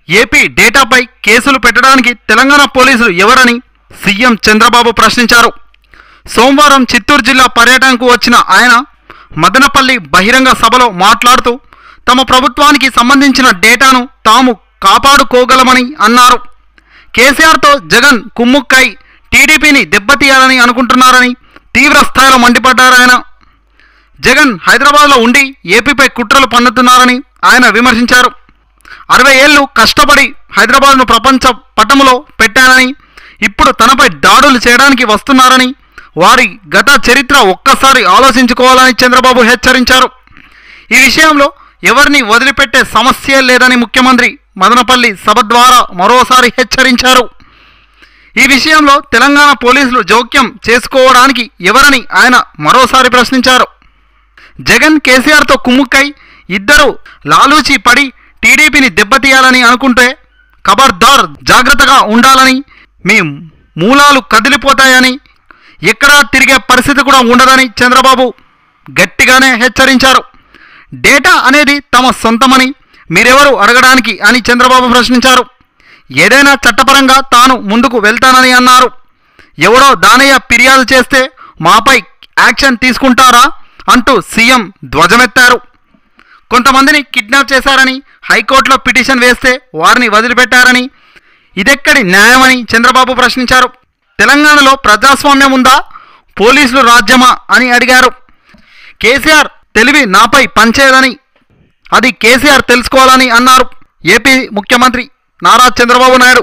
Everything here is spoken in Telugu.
ఏపీ డేటాపై కేసులు పెట్టడానికి తెలంగాణ పోలీసులు ఎవరని సీఎం చంద్రబాబు ప్రశ్నించారు. సోమవారం చిత్తూరు జిల్లా పర్యటనకు వచ్చిన ఆయన మదనపల్లి బహిరంగ సభలో మాట్లాడుతూ తమ ప్రభుత్వానికి సంబంధించిన డేటాను తాము కాపాడుకోగలమని అన్నారు. కేసీఆర్తో జగన్ కుమ్ముక్కై టీడీపీని దెబ్బతీయాలని అనుకుంటున్నారని తీవ్ర స్థాయిలో మండిపడ్డారాయన. జగన్ హైదరాబాద్లో ఉండి ఏపీపై కుట్రలు పన్నుతున్నారని ఆయన విమర్శించారు. 60 ఏళ్లు కష్టపడి హైదరాబాద్ను ప్రపంచ పటములో పెట్టానని ఇప్పుడు తనపై దాడులు చేయడానికి వస్తున్నారని వారి గత చరిత్ర ఒక్కసారి ఆలోచించుకోవాలని చంద్రబాబు హెచ్చరించారు. ఈ విషయంలో ఎవరిని వదిలిపెట్టే సమస్య లేదని ముఖ్యమంత్రి మదనపల్లి సభ ద్వారా మరోసారి హెచ్చరించారు. ఈ విషయంలో తెలంగాణ పోలీసులు జోక్యం చేసుకోవడానికి ఎవరని ఆయన మరోసారి ప్రశ్నించారు. జగన్ కేసీఆర్తో కుమ్ముక్కై ఇద్దరు లాలూచి పడి టీడీపీని దెబ్బతీయాలని అనుకుంటే ఖబర్దార్ జాగ్రత్తగా ఉండాలని, మీ మూలాలు కదిలిపోతాయని, ఎక్కడా తిరిగే పరిస్థితి కూడా ఉండదని చంద్రబాబు గట్టిగానే హెచ్చరించారు. డేటా అనేది తమ సొంతమని మీరెవరు అడగడానికి అని చంద్రబాబు ప్రశ్నించారు. ఏదైనా చట్టపరంగా తాను ముందుకు వెళ్తానని అన్నారు. ఎవడో దానయ్య ఫిర్యాదు చేస్తే మాపై యాక్షన్ తీసుకుంటారా అంటూ సీఎం ధ్వజమెత్తారు. కొంతమందిని కిడ్నాప్ చేశారని హైకోర్టులో పిటిషన్ వేస్తే వారిని వదిలిపెట్టారని, ఇదెక్కడి న్యాయమని చంద్రబాబు ప్రశ్నించారు. తెలంగాణలో ప్రజాస్వామ్యం ఉందా, పోలీసులు రాజ్యమా అని అడిగారు. కేసీఆర్ తెలివి నాపై పనిచేయదని, అది కేసీఆర్ తెలుసుకోవాలని అన్నారు ఏపీ ముఖ్యమంత్రి నారా చంద్రబాబు నాయుడు.